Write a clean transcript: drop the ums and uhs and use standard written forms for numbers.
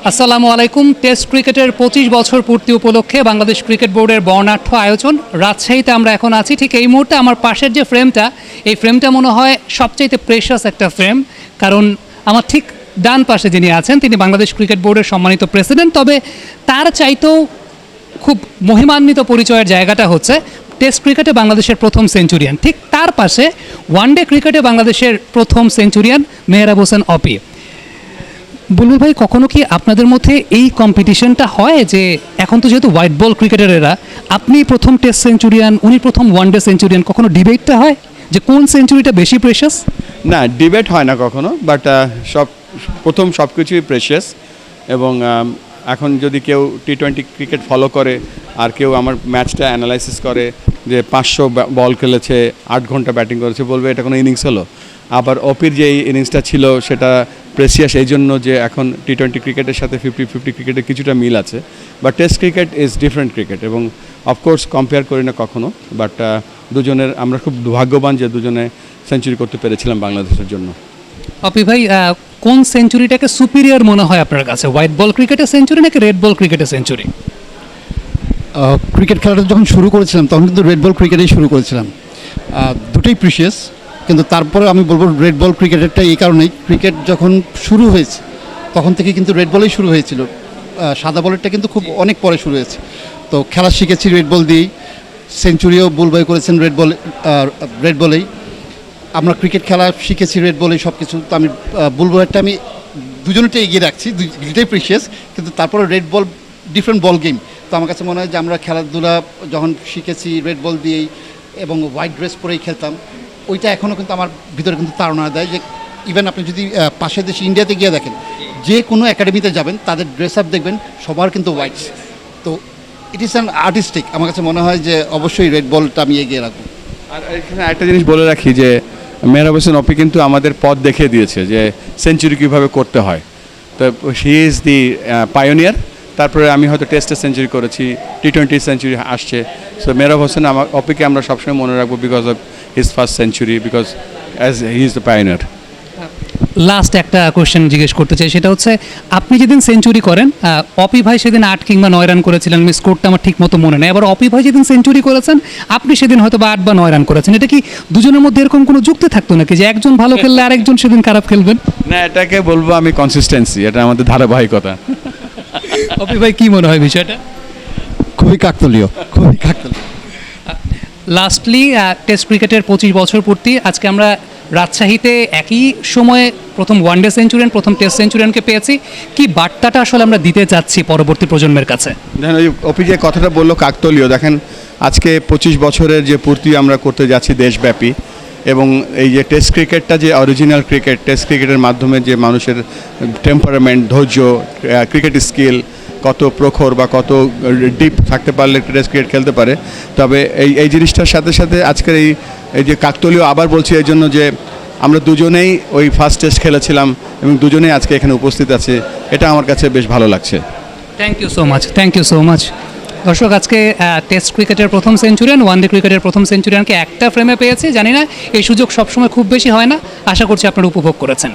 আসসালামু আলাইকুম। টেস্ট ক্রিকেটের 25 বছর পূর্তি উপলক্ষে বাংলাদেশ ক্রিকেট বোর্ডের বর্ণাঢ্য আয়োজন রাজশাহীতে আমরা এখন আছি। ঠিক এই মুহূর্তে আমার পাশের যে ফ্রেমটা, এই ফ্রেমটা মনে হয় সবচাইতে প্রেশাস একটা ফ্রেম, কারণ আমার ঠিক ডান পাশে যিনি আছেন তিনি বাংলাদেশ ক্রিকেট বোর্ডের সম্মানিত প্রেসিডেন্ট। তবে তার চাইতেও খুব মহিমান্বিত পরিচয়ের জায়গাটা হচ্ছে টেস্ট ক্রিকেটে বাংলাদেশের প্রথম সেঞ্চুরিয়ান। ঠিক তার পাশে ওয়ানডে ক্রিকেটে বাংলাদেশের প্রথম সেঞ্চুরিয়ান মেহরাব হোসেন অপি। বুলবুল ভাই, কখনো কি আপনাদের মধ্যে এই কম্পিটিশনটা হয় যে এখন তো যেহেতু হোয়াইট বল ক্রিকেটের এরা, আপনি প্রথম টেস্ট সেঞ্চুরিয়ান, উনি প্রথম ওয়ানডে সেঞ্চুরিয়ান, কখনো ডিবেটটা হয় যে কোন সেঞ্চুরিটা বেশি প্রেশাস? না, ডিবেট হয় না কখনো, বাট প্রথম সব কিছুই প্রেশাস। এবং এখন যদি কেউ টি-20 ক্রিকেট ফলো করে আর কেউ আমার ম্যাচটা অ্যানালাইসিস করে যে 500 বল খেলেছে, 8 ঘন্টা ব্যাটিং করেছে, বলবে এটা কোনো ইনিংস হলো। আবার অপির যে ইনিংসটা ছিল সেটা প্রেসিয়াস এই জন্য যে এখন টি-20 ক্রিকেটের সাথে 50-50 ক্রিকেটের কিছুটা মিল আছে, but test cricket is different cricket. এবং অফকোর্স কম্পেয়ার করি না কখনো, বাট দুজনের আমরা খুব ভাগ্যবান যে দুজনে সেঞ্চুরি করতে পেরেছিলাম বাংলাদেশের জন্য। অপি ভাই, কোন সেঞ্চুরিটাকে সুপিরিয়র মনে হয় আপনার কাছে, হোয়াইট বল ক্রিকেটের সেঞ্চুরি নাকি রেড বল ক্রিকেটের সেঞ্চুরি? ক্রিকেট খেলাটা যখন শুরু করেছিলাম তখন কিন্তু রেড বল ক্রিকেটেই শুরু করেছিলাম। দুটোই প্রিশিয়াস, কিন্তু তারপরে আমি বলবো রেড বল ক্রিকেটেরটা এই কারণেই, ক্রিকেট যখন শুরু হয়েছে তখন থেকে কিন্তু রেড বলেই শুরু হয়েছিল, সাদা বলেরটা কিন্তু খুব অনেক পরে শুরু হয়েছে। তো খেলা শিখেছি রেড বল দিয়েই, সেঞ্চুরিও বুলবাই করেছেন রেড বলেই। আমরা ক্রিকেট খেলা শিখেছি রেড বলেই সব কিছু। তো আমি বুলবাইটা আমি দুজনেরটা এগিয়ে রাখছি, দুটোই প্রিশিয়াস, কিন্তু তারপরে red ball different ball game. তো আমার কাছে মনে হয় যে আমরা খেলাধুলা যখন শিখেছি রেড বল দিয়েই এবং হোয়াইট ড্রেস পরেই খেলতাম, ওইটা এখনও কিন্তু আমার ভিতরে কিন্তু তাড়না দেয় যে ইভেন আপনি যদি পাশের দেশে ইন্ডিয়াতে গিয়ে দেখেন, যে কোনো একাডেমিতে যাবেন তাদের ড্রেস আপ দেখবেন সবার কিন্তু হোয়াইট। তো ইট ইস অ্যান আর্টিস্টিক। আমার কাছে মনে হয় যে অবশ্যই রেড বলটা আমি এগিয়ে রাখবো। আর এখানে একটা জিনিস বলে রাখি যে মেহরাব হোসেন অপি কিন্তু আমাদের পথ দেখিয়ে দিয়েছে যে সেঞ্চুরি কীভাবে করতে হয়। তো হি ইজ দি পায়োনিয়ার। তারপরে আমি হয়তো টেস্টে সেঞ্চুরি করেছি, টি-20 সেঞ্চুরি আসছে। সো মেহরাব হোসেন অপিকে আমরা সবসময় মনে রাখবো because of his first century, because as he is the pioneer. Last একটা কোয়েশ্চেন জিজ্ঞেস করতে চাই, সেটা হচ্ছে আপনি যেদিন সেঞ্চুরি করেন, অপি ভাই সেদিন 8 কিংবা 9 রান করেছিলেন, আমি স্কোরটা আমার ঠিক মতো মনে নেই। এবার অপি ভাই যেদিন সেঞ্চুরি করেছেন, আপনি সেদিন হয়তো বা 8 বা 9 রান করেছেন। এটা কি দুজনের মধ্যে এরকম কোনো যুক্তি থাকতো নাকি যে একজন ভালো খেললে আরেকজন সেদিন খারাপ খেলবেন? না, এটাকে বলবো আমি কনসিস্টেন্সি, এটা আমাদের ধারাবাহিকতা। অপি ভাই, কি মনে হয় বিষয়টা? খুবই কাকতালীয়, খুবই কাকতালীয়। লাস্টলি, টেস্ট ক্রিকেটের 25 বছর পূর্তি, আজকে আমরা রাজশাহীতে একই সময়ে প্রথম ওয়ানডে সেঞ্চুরিয়ান, প্রথম টেস্ট সেঞ্চুরিয়ানকে পেয়েছি। কি বার্তাটা আসলে আমরা দিতে চাচ্ছি পরবর্তী প্রজন্মের কাছে? দেখেন, ওই অপি যে কথাটা বললো কাকতালীয়, দেখেন আজকে 25 বছরের যে পূর্তি আমরা করতে যাচ্ছি দেশব্যাপী, এবং এই যে টেস্ট ক্রিকেটটা যে অরিজিনাল ক্রিকেট, টেস্ট ক্রিকেটের মাধ্যমে যে মানুষের টেম্পারামেন্ট, ধৈর্য, ক্রিকেট স্কিল কত প্রখর বা কত ডিপ থাকতে পারলে টেস্ট ক্রিকেট খেলতে পারে। তবে এই জিনিসটার সাথে সাথে আজকের এই যে কাকতালীয়, আবার বলছি এই জন্য যে আমরা দুজনেই ওই ফার্স্ট টেস্ট খেলেছিলাম এবং দুজনেই আজকে এখানে উপস্থিত আছে, এটা আমার কাছে বেশ ভালো লাগছে। Thank you so much, thank you so much. দর্শক, আজকে টেস্ট ক্রিকেটের প্রথম সেঞ্চুরিয়ান, ওয়ানডে ক্রিকেটের প্রথম সেঞ্চুরিয়ানকে একটা ফ্রেমে পেয়েছি। জানি না এই সুযোগ সবসময় খুব বেশি হয় না, আশা করছি আপনারা উপভোগ করেছেন।